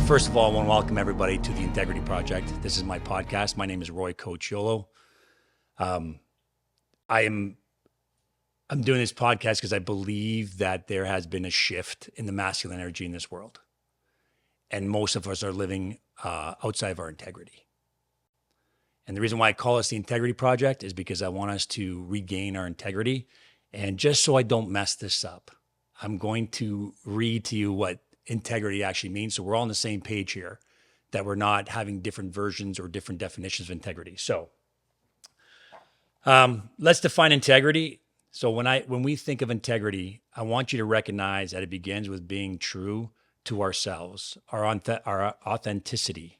First of all, I want to welcome everybody to the Integrity Project. This is my podcast. My name is Roy Cochiolo. I'm doing this podcast because I believe that there has been a shift in the masculine energy in this world. And most of us are living outside of our integrity. And the reason why I call us the Integrity Project is because I want us to regain our integrity. And just so I don't mess this up, I'm going to read to you what integrity actually means. So we're all on the same page here, that we're not having different versions or different definitions of integrity. So let's define integrity. So when we think of integrity, I want you to recognize that it begins with being true to ourselves, our authenticity.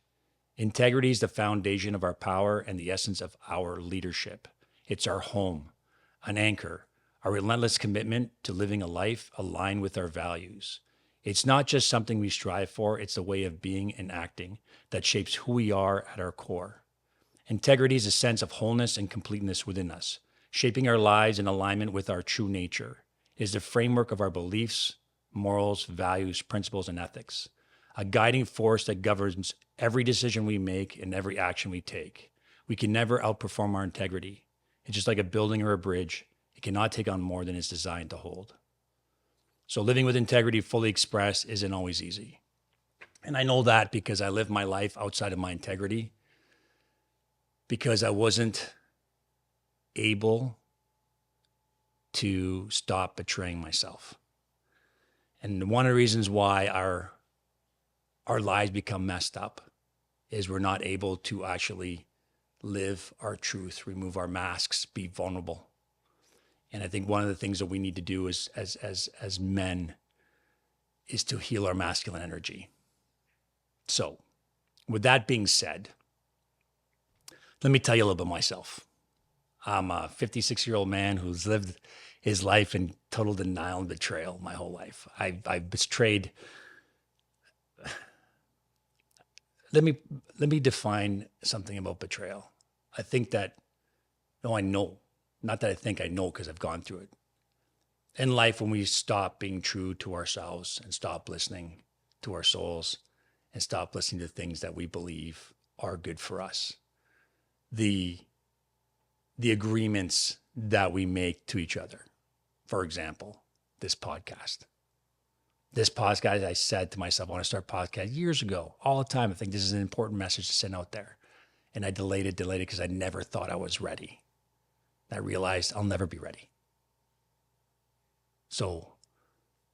Integrity is the foundation of our power and the essence of our leadership. It's our home, an anchor, a relentless commitment to living a life aligned with our values. It's not just something we strive for, it's a way of being and acting that shapes who we are at our core. Integrity is a sense of wholeness and completeness within us, shaping our lives in alignment with our true nature. It is the framework of our beliefs, morals, values, principles, and ethics, a guiding force that governs every decision we make and every action we take. We can never outperform our integrity. It's just like a building or a bridge. It cannot take on more than it's designed to hold. So living with integrity fully expressed isn't always easy. And I know that because I lived my life outside of my integrity, because I wasn't able to stop betraying myself. And one of the reasons why our lives become messed up is we're not able to actually live our truth, remove our masks, be vulnerable. And I think one of the things that we need to do as men is to heal our masculine energy. So with that being said, let me tell you a little bit myself. I'm a 56-year-old man who's lived his life in total denial and betrayal my whole life. I've betrayed. Let me define something about betrayal. I think that, I know. Not that I think I know because I've gone through it. In life, when we stop being true to ourselves and stop listening to our souls and stop listening to things that we believe are good for us, the agreements that we make to each other, for example, this podcast. I said to myself, I want to start a podcast years ago, all the time. I think this is an important message to send out there. And I delayed it because I never thought I was ready. I realized I'll never be ready. So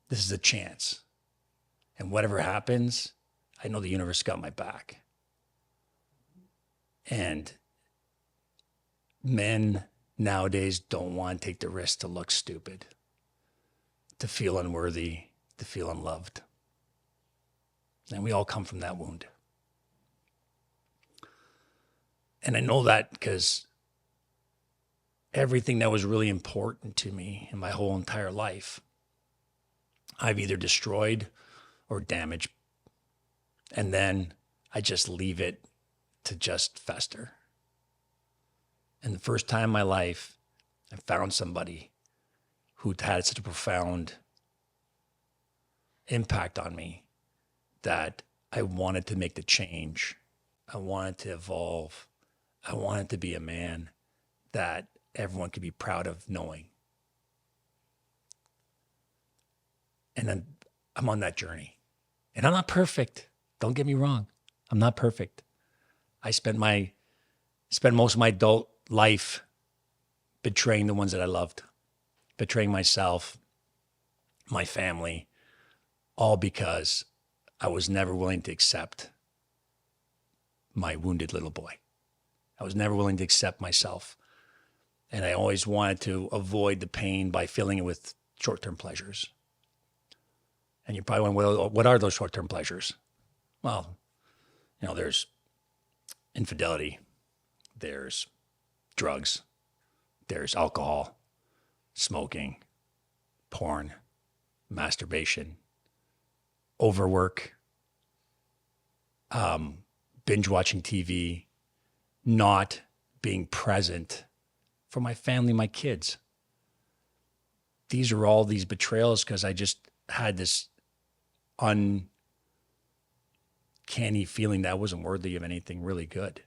this is a chance. And whatever happens, I know the universe got my back. And men nowadays don't want to take the risk to look stupid, to feel unworthy, to feel unloved. And we all come from that wound. And I know that because everything that was really important to me in my whole entire life, I've either destroyed or damaged. And then I just leave it to just fester. And the first time in my life, I found somebody who had such a profound impact on me that I wanted to make the change. I wanted to evolve. I wanted to be a man that everyone could be proud of knowing. And then I'm on that journey. And I'm not perfect. Don't get me wrong. I'm not perfect. I spent most of my adult life betraying the ones that I loved, betraying myself, my family, all because I was never willing to accept my wounded little boy. I was never willing to accept myself. And I always wanted to avoid the pain by filling it with short-term pleasures. And you probably wonder, well, what are those short-term pleasures? Well, there's infidelity, there's drugs, there's alcohol, smoking, porn, masturbation, overwork, binge watching TV, not being present for my family, my kids. These are all these betrayals because I just had this uncanny feeling that I wasn't worthy of anything really good.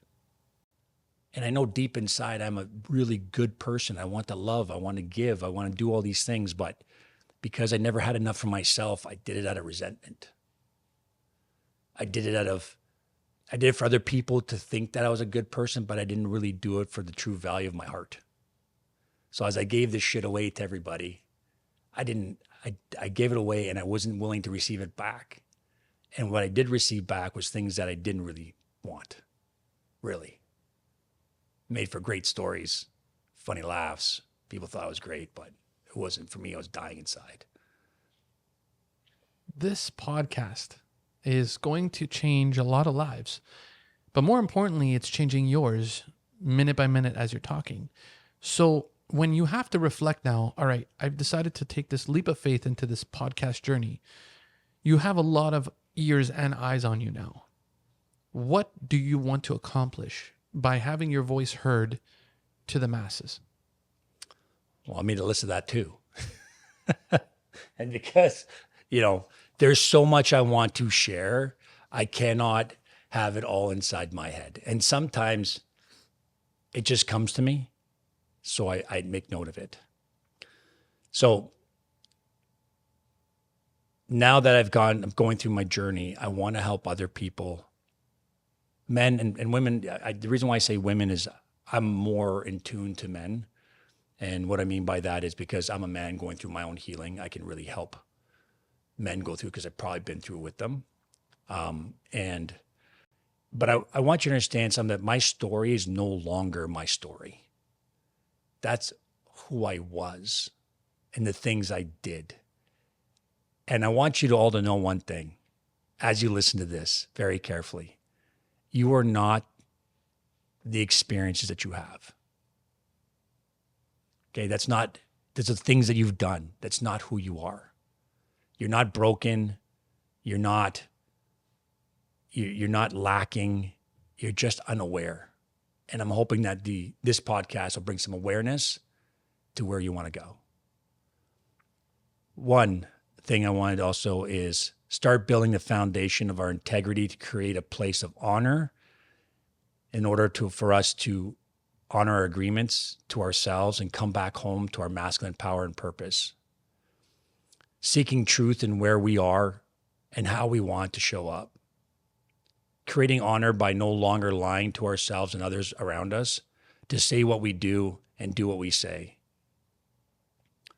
And I know deep inside I'm a really good person. I want to love, I want to give, I want to do all these things. But because I never had enough for myself, I did it out of resentment. I did it for other people to think that I was a good person, but I didn't really do it for the true value of my heart. So as I gave this shit away to everybody, I gave it away and I wasn't willing to receive it back. And what I did receive back was things that I didn't really want, really. Made for great stories, funny laughs. People thought I was great, but it wasn't for me. I was dying inside. This podcast is going to change a lot of lives, but more importantly, it's changing yours minute by minute as you're talking. So when you have to reflect now, all right, I've decided to take this leap of faith into this podcast journey. You have a lot of ears and eyes on you now. What do you want to accomplish by having your voice heard to the masses? Well, I made a list of that too. And because, there's so much I want to share, I cannot have it all inside my head. And sometimes it just comes to me. So I make note of it. So now that I'm going through my journey, I want to help other people, men and women. The reason why I say women is I'm more in tune to men. And what I mean by that is because I'm a man going through my own healing, I can really help men go through because I've probably been through with them. But I want you to understand something, that my story is no longer my story. That's who I was and the things I did. And I want you to all to know one thing as you listen to this very carefully. You are not the experiences that you have. Okay, that's the things that you've done. That's not who you are. You're not broken. You're not lacking. You're just unaware. And I'm hoping that this podcast will bring some awareness to where you want to go. One thing I wanted also is start building the foundation of our integrity to create a place of honor in order for us to honor our agreements to ourselves and come back home to our masculine power and purpose. Seeking truth in where we are and how we want to show up. Creating honor by no longer lying to ourselves and others around us, to say what we do and do what we say.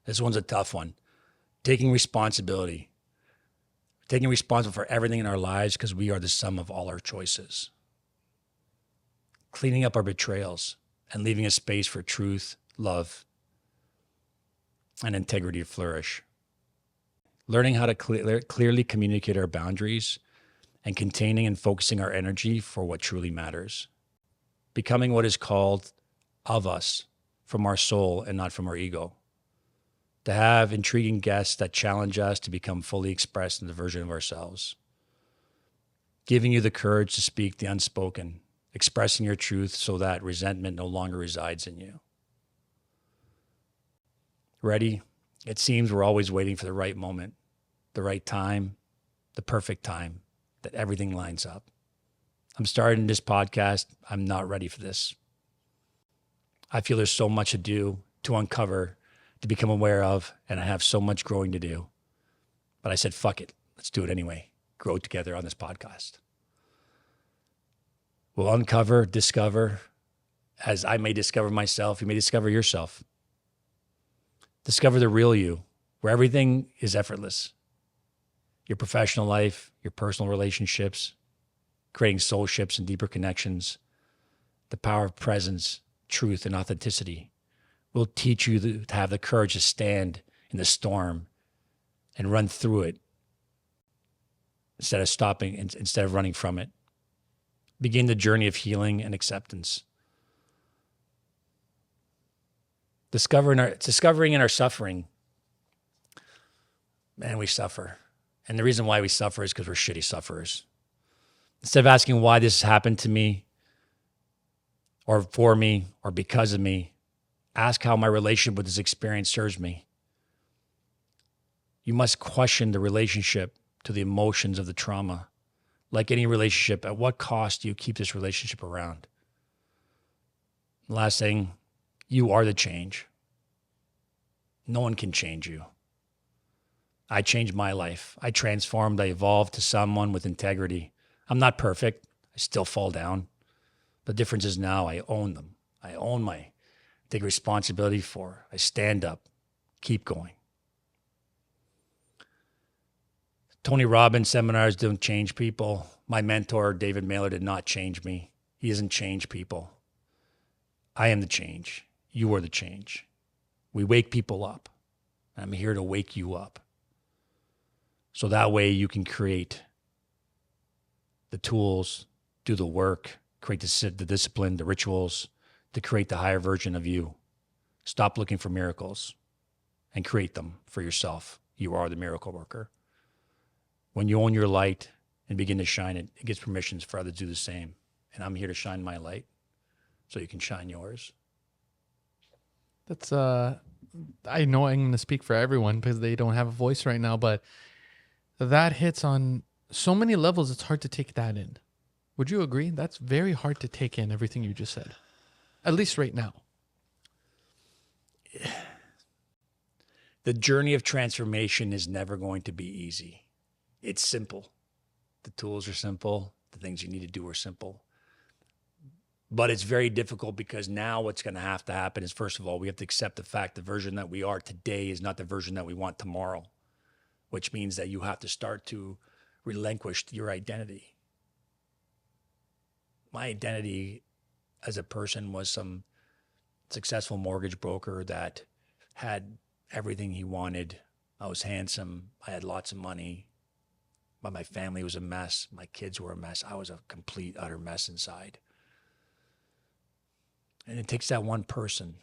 This one's a tough one. Taking responsibility. Taking responsibility for everything in our lives because we are the sum of all our choices. Cleaning up our betrayals and leaving a space for truth, love, and integrity to flourish. Learning how to clearly communicate our boundaries and containing and focusing our energy for what truly matters. Becoming what is called of us from our soul and not from our ego. To have intriguing guests that challenge us to become fully expressed in the version of ourselves. Giving you the courage to speak the unspoken, expressing your truth so that resentment no longer resides in you. Ready? It seems we're always waiting for the right moment, the right time, the perfect time, that everything lines up. I'm starting this podcast. I'm not ready for this. I feel there's so much to do, to uncover, to become aware of, and I have so much growing to do. But I said, fuck it. Let's do it anyway. Grow together on this podcast. We'll uncover, discover, as I may discover myself, you may discover yourself. Discover the real you, where everything is effortless. Your professional life, your personal relationships, creating soul ships and deeper connections, the power of presence, truth, and authenticity will teach you to have the courage to stand in the storm and run through it instead of stopping, instead of running from it. Begin the journey of healing and acceptance. Discovering in our suffering. Man, we suffer. And the reason why we suffer is because we're shitty sufferers. Instead of asking why this happened to me, or for me or because of me. Ask how my relationship with this experience serves me. You must question the relationship to the emotions of the trauma. Like any relationship, at what cost do you keep this relationship around? Last thing, you are the change. No one can change you. I changed my life. I transformed. I evolved to someone with integrity. I'm not perfect. I still fall down. The difference is now I own them. Take responsibility for. I stand up, keep going. Tony Robbins seminars don't change people. My mentor, David Mailer, did not change me. He doesn't change people. I am the change. You are the change. We wake people up. I'm here to wake you up. So that way you can create the tools, do the work, create the discipline, the rituals to create the higher version of you. Stop looking for miracles and create them for yourself. You are the miracle worker. When you own your light and begin to shine it, it gives permissions for others to do the same. And I'm here to shine my light so you can shine yours. That's I know I'm going to speak for everyone because they don't have a voice right now, but that hits on so many levels. It's hard to take that in. Would you agree? That's very hard to take in everything you just said, at least right now. The journey of transformation is never going to be easy. It's simple. The tools are simple. The things you need to do are simple. But it's very difficult because now what's going to happen is, first of all, we have to accept the fact the version that we are today is not the version that we want tomorrow, which means that you have to start to relinquish your identity. My identity as a person was some successful mortgage broker that had everything he wanted. I was handsome. I had lots of money. But my family was a mess. My kids were a mess. I was a complete, utter mess inside. And it takes that one person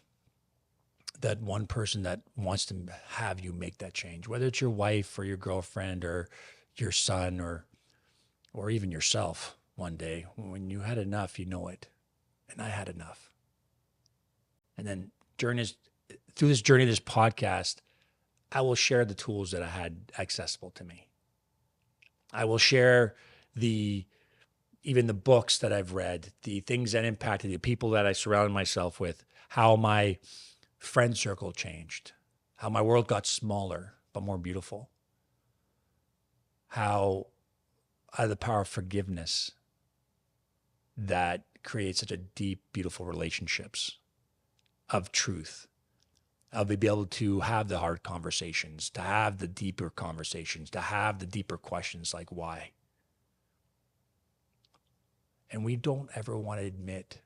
that wants to have you make that change, whether it's your wife or your girlfriend or your son or even yourself one day. When you had enough, you know it. And I had enough. And then through this journey, this podcast, I will share the tools that I had accessible to me. I will share even the books that I've read, the things that impacted the people that I surrounded myself with, how my friend circle changed, how my world got smaller but more beautiful, how I had the power of forgiveness that creates such a deep, beautiful relationships of truth. I'll be able to have the hard conversations, to have the deeper conversations, to have the deeper questions like why. And we don't ever want to admit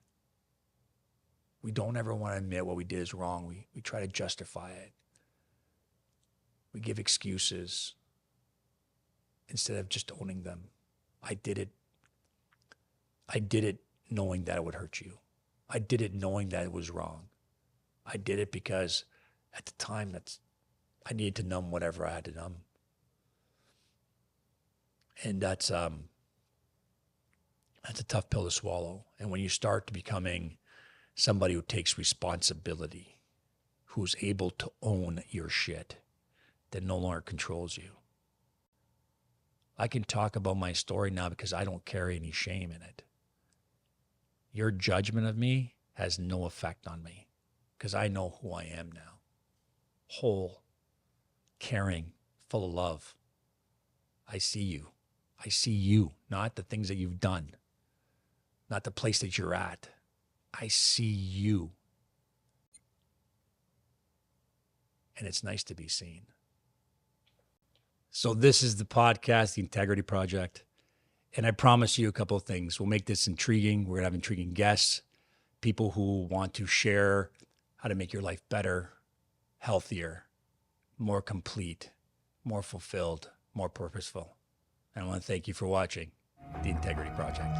what we did is wrong. We try to justify it. We give excuses instead of just owning them. I did it knowing that it would hurt you. I did it knowing that it was wrong. I did it because at the time I needed to numb whatever I had to numb. And that's a tough pill to swallow. And when you start to becoming somebody who takes responsibility, who's able to own your shit, that no longer controls you. I can talk about my story now because I don't carry any shame in it. Your judgment of me has no effect on me because I know who I am now. Whole, caring, full of love. I see you. I see you, not the things that you've done, not the place that you're at. I see you. And it's nice to be seen. So this is the podcast, The Integrity Project. And I promise you a couple of things. We'll make this intriguing. We're going to have intriguing guests, people who want to share how to make your life better, healthier, more complete, more fulfilled, more purposeful. And I want to thank you for watching The Integrity Project.